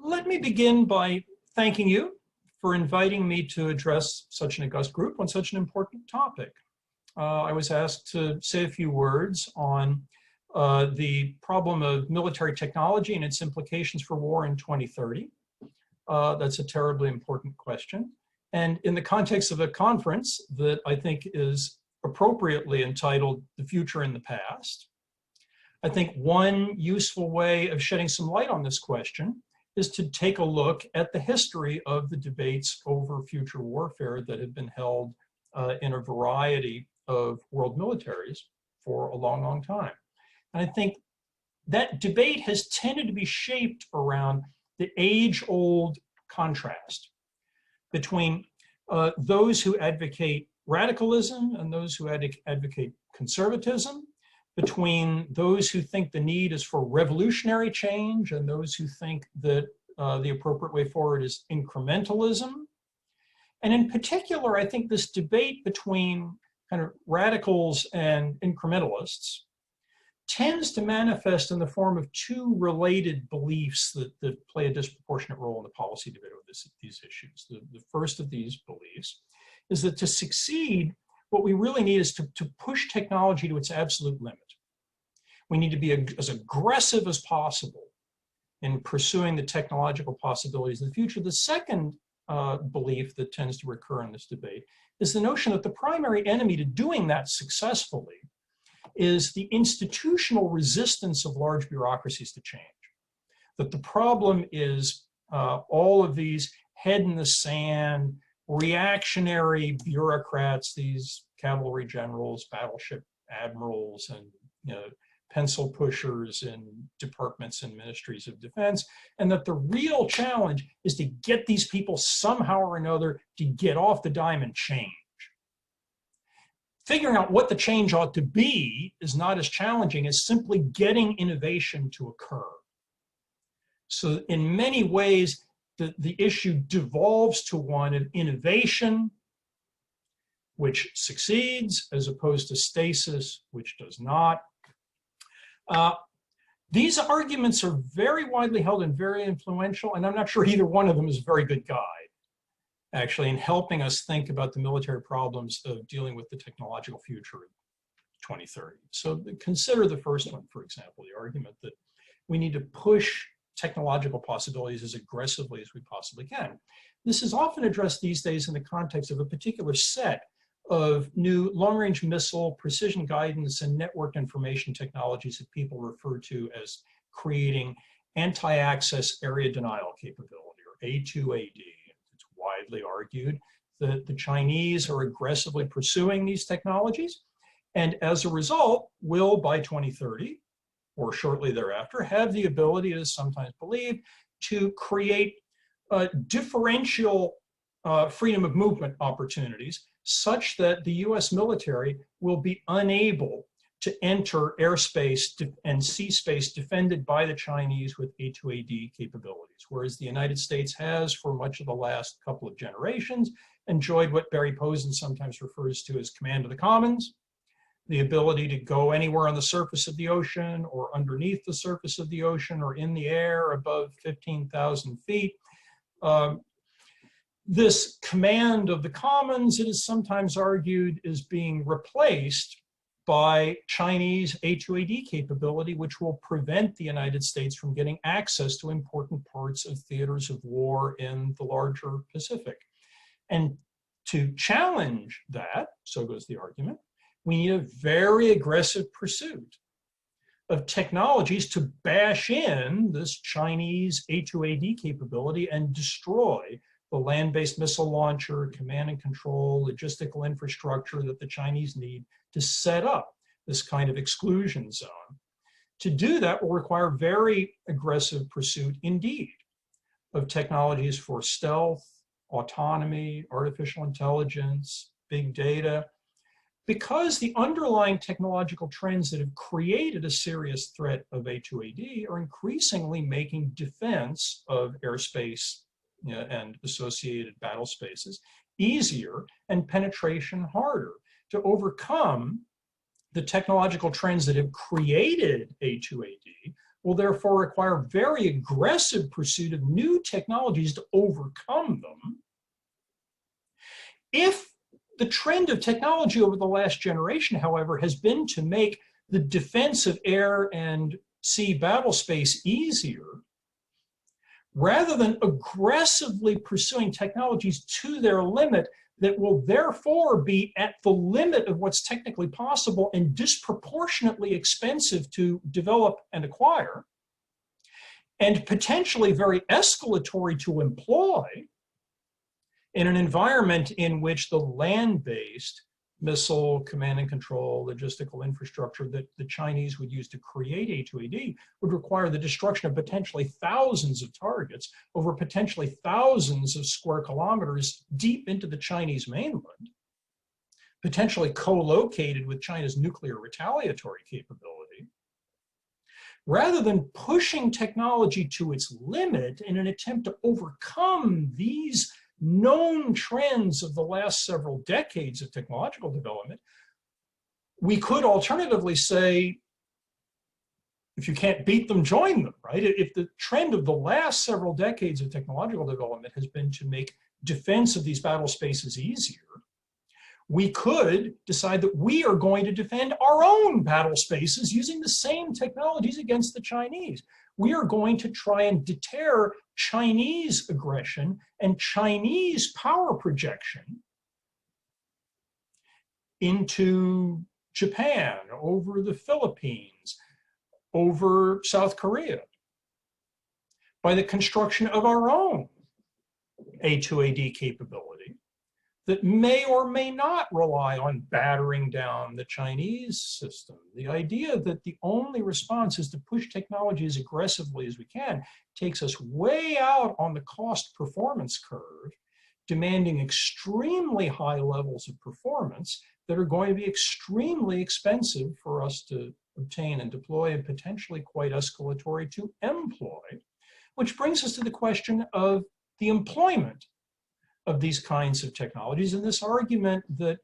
Let me begin by thanking you for inviting me to address such an august group on such an important topic. I was asked to say a few words on the problem of military technology and its implications for war in 2030. That's a terribly important question. And in the context of a conference that I think is appropriately entitled The Future in the Past, I think one useful way of shedding some light on this question is to take a look at the history of the debates over future warfare that have been held in a variety of world militaries for a long, long time. And I think that debate has tended to be shaped around the age-old contrast between those who advocate radicalism and those who advocate conservatism, between those who think the need is for revolutionary change and those who think that the appropriate way forward is incrementalism. And in particular, I think this debate between kind of radicals and incrementalists tends to manifest in the form of two related beliefs that play a disproportionate role in the policy debate over these issues. The first of these beliefs is that to succeed, what we really need is to push technology to its absolute limit. We need to be as aggressive as possible in pursuing the technological possibilities of the future. The second belief that tends to recur in this debate is the notion that the primary enemy to doing that successfully is the institutional resistance of large bureaucracies to change. That the problem is all of these head in the sand, reactionary bureaucrats, these cavalry generals, battleship admirals, and pencil pushers in departments and ministries of defense, and that the real challenge is to get these people somehow or another to get off the dime and change. Figuring out what the change ought to be is not as challenging as simply getting innovation to occur. So in many ways, the issue devolves to one of innovation, which succeeds, as opposed to stasis, which does not. These arguments are very widely held and very influential, and I'm not sure either one of them is a very good guide, actually, in helping us think about the military problems of dealing with the technological future of 2030. So consider the first one, for example, the argument that we need to push technological possibilities as aggressively as we possibly can. This is often addressed these days in the context of a particular set of new long-range missile, precision guidance, and networked information technologies that people refer to as creating anti-access area denial capability, or A2AD. It's widely argued that the Chinese are aggressively pursuing these technologies, and as a result, will by 2030, or shortly thereafter, have the ability, as sometimes believed, to create differential freedom of movement opportunities such that the US military will be unable to enter airspace and sea space defended by the Chinese with A2AD capabilities, whereas the United States has, for much of the last couple of generations, enjoyed what Barry Posen sometimes refers to as command of the commons, the ability to go anywhere on the surface of the ocean or underneath the surface of the ocean or in the air above 15,000 feet. This command of the commons, it is sometimes argued, is being replaced by Chinese A2AD capability, which will prevent the United States from getting access to important parts of theaters of war in the larger Pacific. And to challenge that, so goes the argument, we need a very aggressive pursuit of technologies to bash in this Chinese A2AD capability and destroy the land-based missile launcher, command and control, logistical infrastructure that the Chinese need to set up this kind of exclusion zone. To do that will require very aggressive pursuit indeed of technologies for stealth, autonomy, artificial intelligence, big data, because the underlying technological trends that have created a serious threat of A2AD are increasingly making defense of airspace and associated battle spaces easier and penetration harder. To overcome the technological trends that have created A2AD will therefore require very aggressive pursuit of new technologies to overcome them. If the trend of technology over the last generation, however, has been to make the defense of air and sea battle space easier, rather than aggressively pursuing technologies to their limit that will therefore be at the limit of what's technically possible and disproportionately expensive to develop and acquire, and potentially very escalatory to employ in an environment in which the land-based missile command and control logistical infrastructure that the Chinese would use to create A2AD would require the destruction of potentially thousands of targets over potentially thousands of square kilometers deep into the Chinese mainland, potentially co-located with China's nuclear retaliatory capability. Rather than pushing technology to its limit in an attempt to overcome these known trends of the last several decades of technological development, we could alternatively say, if you can't beat them, join them, right? If the trend of the last several decades of technological development has been to make defense of these battle spaces easier, we could decide that we are going to defend our own battle spaces using the same technologies against the Chinese. We are going to try and deter Chinese aggression and Chinese power projection into Japan, over the Philippines, over South Korea, by the construction of our own A2AD capability that may or may not rely on battering down the Chinese system. The idea that the only response is to push technology as aggressively as we can takes us way out on the cost performance curve, demanding extremely high levels of performance that are going to be extremely expensive for us to obtain and deploy, and potentially quite escalatory to employ, which brings us to the question of the employment of these kinds of technologies, and this argument that,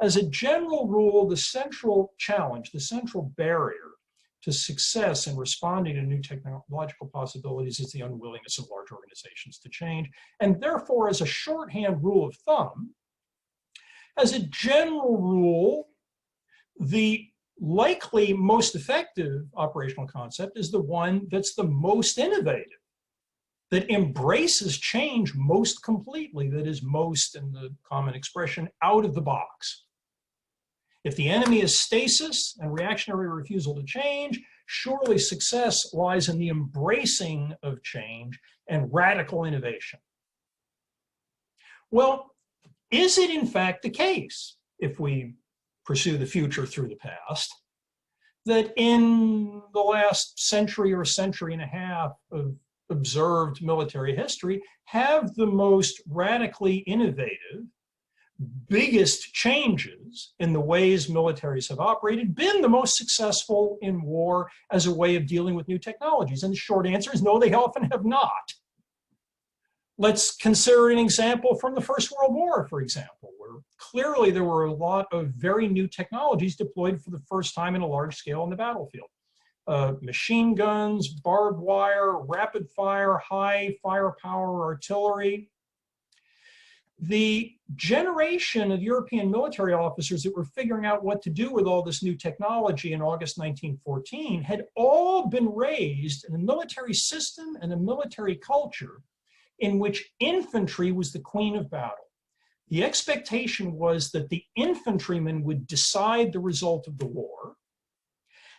as a general rule, the central challenge, the central barrier to success in responding to new technological possibilities is the unwillingness of large organizations to change. And therefore, as a shorthand rule of thumb, as a general rule, the likely most effective operational concept is the one that's the most innovative, that embraces change most completely, that is most, in the common expression, out of the box. If the enemy is stasis and reactionary refusal to change, surely success lies in the embracing of change and radical innovation. Well, is it in fact the case, if we pursue the future through the past, that in the last century or century and a half of observed military history have the most radically innovative, biggest changes in the ways militaries have operated been the most successful in war as a way of dealing with new technologies? And the short answer is no, they often have not. Let's consider an example from the First World War, for example, where clearly there were a lot of very new technologies deployed for the first time in a large scale on the battlefield. Machine guns, barbed wire, rapid fire, high firepower artillery. The generation of European military officers that were figuring out what to do with all this new technology in August 1914 had all been raised in a military system and a military culture in which infantry was the queen of battle. The expectation was that the infantrymen would decide the result of the war,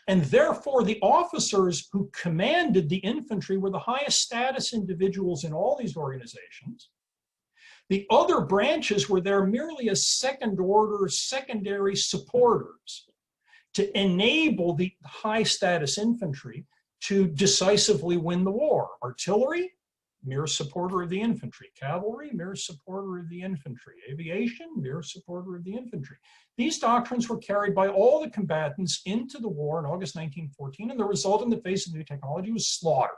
and therefore the officers who commanded the infantry were the highest status individuals in all these organizations. The other branches were there merely as second order, secondary supporters to enable the high status infantry to decisively win the war. Artillery, mere supporter of the infantry. Cavalry, mere supporter of the infantry. Aviation, mere supporter of the infantry. These doctrines were carried by all the combatants into the war in August 1914, and the result in the face of new technology was slaughter.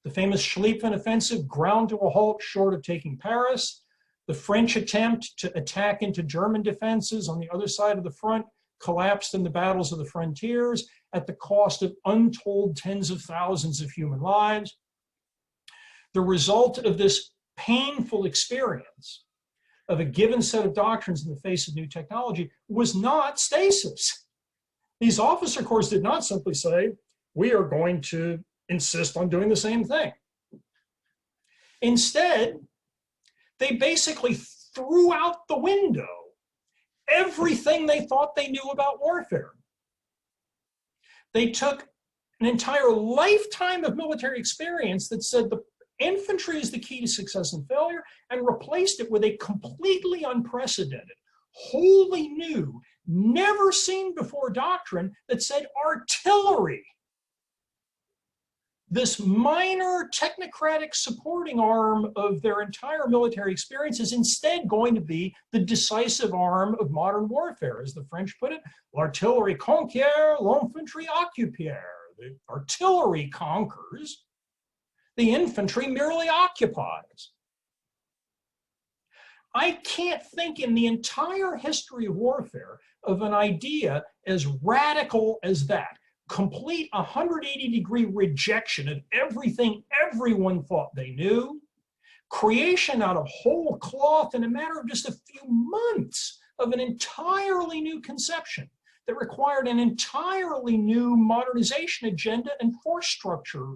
The famous Schlieffen offensive ground to a halt short of taking Paris. The French attempt to attack into German defenses on the other side of the front collapsed in the battles of the frontiers, at the cost of untold tens of thousands of human lives. The result of this painful experience of a given set of doctrines in the face of new technology was not stasis. These officer corps did not simply say, we are going to insist on doing the same thing. Instead, they basically threw out the window everything they thought they knew about warfare. They took an entire lifetime of military experience that said the infantry is the key to success and failure, and replaced it with a completely unprecedented, wholly new, never seen before doctrine that said artillery, this minor technocratic supporting arm of their entire military experience, is instead going to be the decisive arm of modern warfare. As the French put it, l'artillerie conquiert, l'infanterie occupère. The artillery conquers, the infantry merely occupies. I can't think in the entire history of warfare of an idea as radical as that. Complete 180-degree rejection of everything everyone thought they knew. Creation out of whole cloth in a matter of just a few months of an entirely new conception that required an entirely new modernization agenda and force structure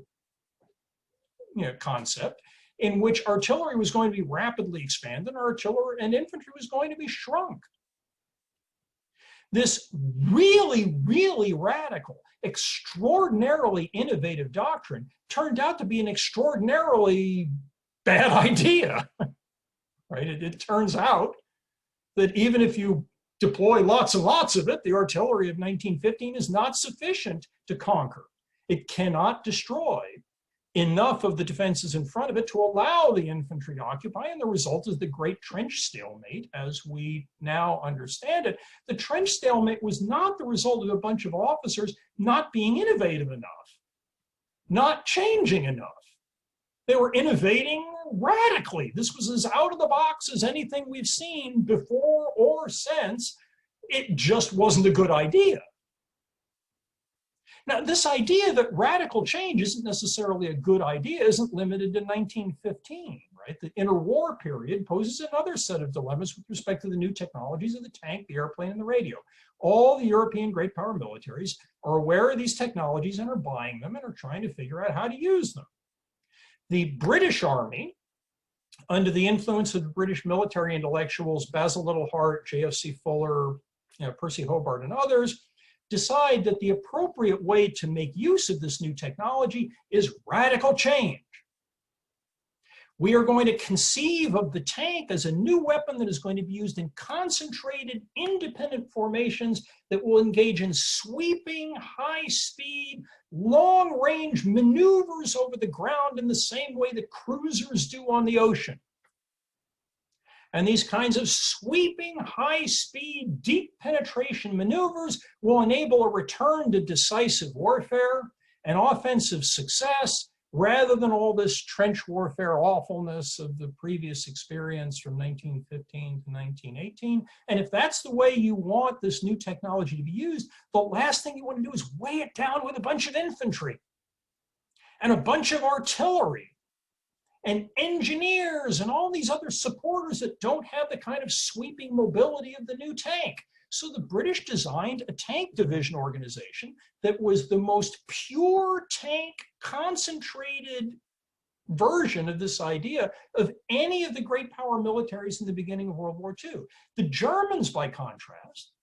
concept, in which artillery was going to be rapidly expanded, artillery and infantry was going to be shrunk. This really, really radical, extraordinarily innovative doctrine turned out to be an extraordinarily bad idea, right? It turns out that even if you deploy lots and lots of it, the artillery of 1915 is not sufficient to conquer. It cannot destroy enough of the defenses in front of it to allow the infantry to occupy, and the result is the great trench stalemate as we now understand it. The trench stalemate was not the result of a bunch of officers not being innovative enough, not changing enough. They were innovating radically. This was as out of the box as anything we've seen before or since. It just wasn't a good idea. Now, this idea that radical change isn't necessarily a good idea isn't limited to 1915, right? The interwar period poses another set of dilemmas with respect to the new technologies of the tank, the airplane, and the radio. All the European great power militaries are aware of these technologies and are buying them and are trying to figure out how to use them. The British Army, under the influence of the British military intellectuals, Basil Littlehart, J.F.C. Fuller, Percy Hobart, and others, decide that the appropriate way to make use of this new technology is radical change. We are going to conceive of the tank as a new weapon that is going to be used in concentrated, independent formations that will engage in sweeping, high-speed, long-range maneuvers over the ground in the same way that cruisers do on the ocean. And these kinds of sweeping, high-speed, deep penetration maneuvers will enable a return to decisive warfare and offensive success, rather than all this trench warfare awfulness of the previous experience from 1915 to 1918. And if that's the way you want this new technology to be used, the last thing you want to do is weigh it down with a bunch of infantry and a bunch of artillery and engineers and all these other supporters that don't have the kind of sweeping mobility of the new tank. So the British designed a tank division organization that was the most pure tank concentrated version of this idea of any of the great power militaries in the beginning of World War II. The Germans, by contrast,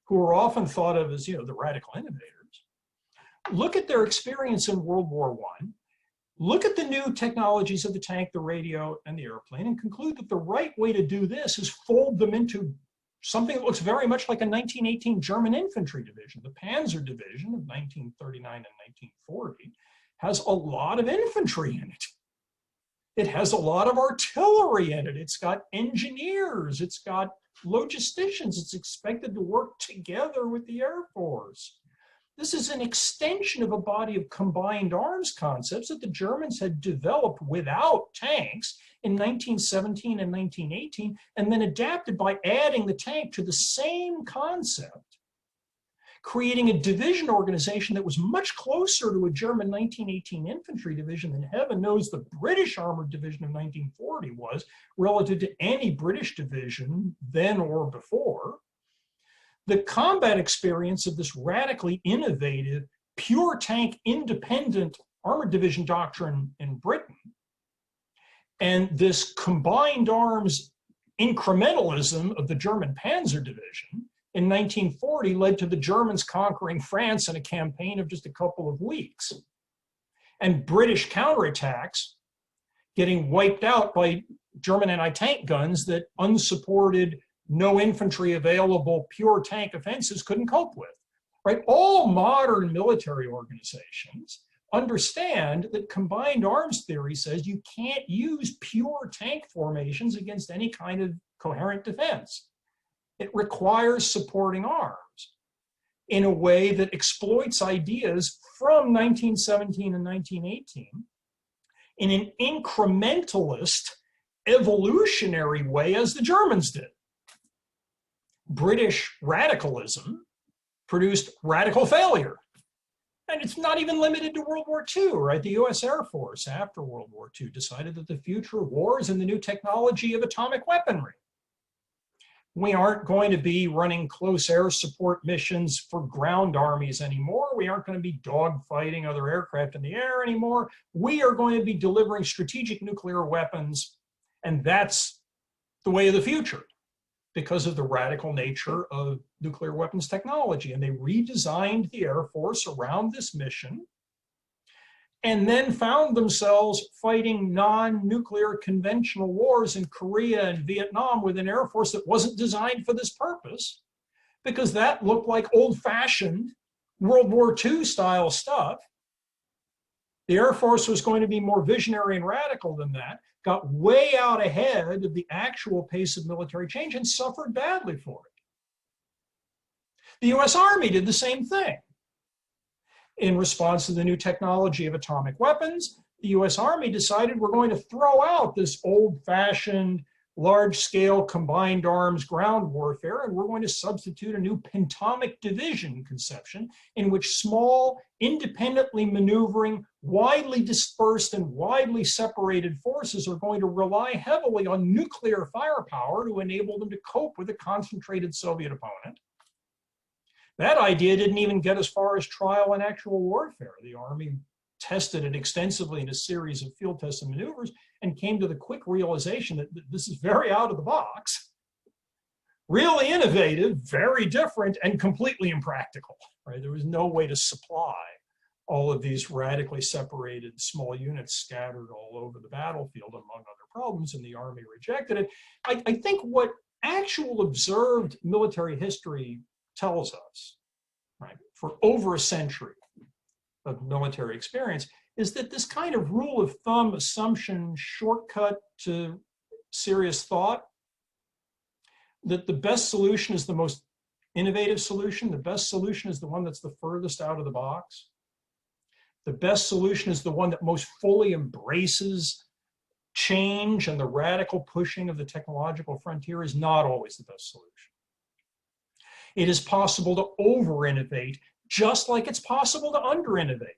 who are often thought of as, the radical innovators, look at their experience in World War I, look at the new technologies of the tank, the radio, and the airplane, and conclude that the right way to do this is fold them into something that looks very much like a 1918 German infantry division. The Panzer Division of 1939 and 1940 has a lot of infantry in it. It has a lot of artillery in it. It's got engineers. It's got logisticians. It's expected to work together with the Air Force. This is an extension of a body of combined arms concepts that the Germans had developed without tanks in 1917 and 1918, and then adapted by adding the tank to the same concept, creating a division organization that was much closer to a German 1918 infantry division than heaven knows the British armored division of 1940 was relative to any British division then or before. The combat experience of this radically innovative, pure tank independent armored division doctrine in Britain, and this combined arms incrementalism of the German Panzer Division in 1940 led to the Germans conquering France in a campaign of just a couple of weeks, and British counterattacks getting wiped out by German anti-tank guns that unsupported, no infantry available, pure tank offensives couldn't cope with, right? All modern military organizations understand that combined arms theory says you can't use pure tank formations against any kind of coherent defense. It requires supporting arms in a way that exploits ideas from 1917 and 1918 in an incrementalist, evolutionary way as the Germans did. British radicalism produced radical failure. And it's not even limited to World War II, right? The US Air Force after World War II decided that the future of war is in the new technology of atomic weaponry. We aren't going to be running close air support missions for ground armies anymore. We aren't going to be dogfighting other aircraft in the air anymore. We are going to be delivering strategic nuclear weapons, and that's the way of the future because of the radical nature of nuclear weapons technology. And they redesigned the Air Force around this mission and then found themselves fighting non-nuclear conventional wars in Korea and Vietnam with an Air Force that wasn't designed for this purpose, because that looked like old-fashioned World War II style stuff. The Air Force was going to be more visionary and radical than that, got way out ahead of the actual pace of military change and suffered badly for it. The US Army did the same thing. In response to the new technology of atomic weapons, the US Army decided we're going to throw out this old-fashioned, large-scale combined arms ground warfare, and we're going to substitute a new pentomic division conception in which small, independently maneuvering, widely dispersed and widely separated forces are going to rely heavily on nuclear firepower to enable them to cope with a concentrated Soviet opponent. That idea didn't even get as far as trial and actual warfare. The Army tested it extensively in a series of field tests and maneuvers and came to the quick realization that this is very out of the box, really innovative, very different, and completely impractical, right? There was no way to supply all of these radically separated small units scattered all over the battlefield, among other problems, and the Army rejected it. I think what actual observed military history tells us, right, for over a century of military experience, is that this kind of rule of thumb assumption shortcut to serious thought, that the best solution is the most innovative solution, the best solution is the one that's the furthest out of the box, the best solution is the one that most fully embraces change and the radical pushing of the technological frontier, is not always the best solution. It is possible to over-innovate just like it's possible to under-innovate.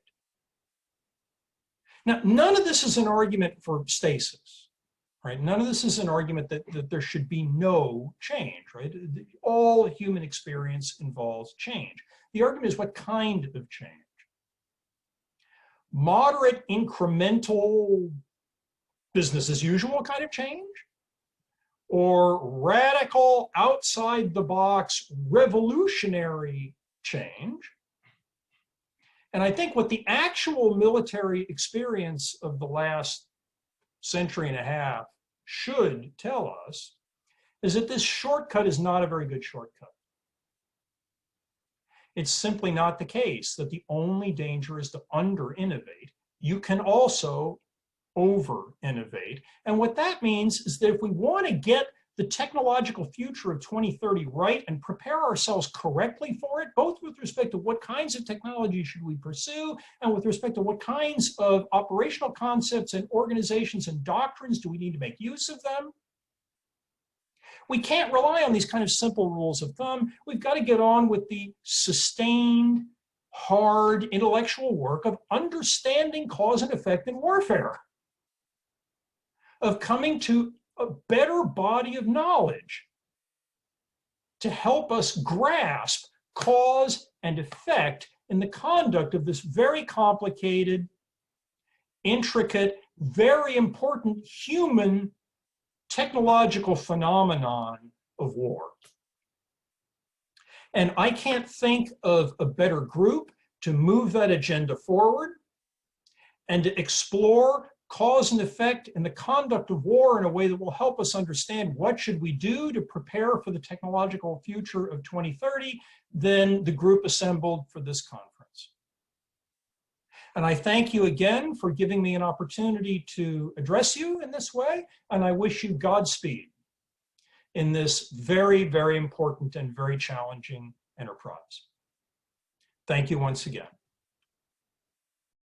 Now, none of this is an argument for stasis, right? None of this is an argument that there should be no change, right? All human experience involves change. The argument is what kind of change? Moderate, incremental, business as usual kind of change? Or radical, outside the box, revolutionary change? And I think what the actual military experience of the last century and a half should tell us is that this shortcut is not a very good shortcut. It's simply not the case that the only danger is to under-innovate. You can also over-innovate. And what that means is that if we want to get the technological future of 2030 right and prepare ourselves correctly for it, both with respect to what kinds of technology should we pursue and with respect to what kinds of operational concepts and organizations and doctrines do we need to make use of them, We can't rely on these kind of simple rules of thumb. We've got to get on with the sustained, hard intellectual work of understanding cause and effect in warfare, of coming to a better body of knowledge to help us grasp cause and effect in the conduct of this very complicated, intricate, very important human technological phenomenon of war. And I can't think of a better group to move that agenda forward and to explore cause and effect in the conduct of war in a way that will help us understand what should we do to prepare for the technological future of 2030 than the group assembled for this conference. And I thank you again for giving me an opportunity to address you in this way, and I wish you Godspeed in this very, very important and very challenging enterprise. Thank you once again.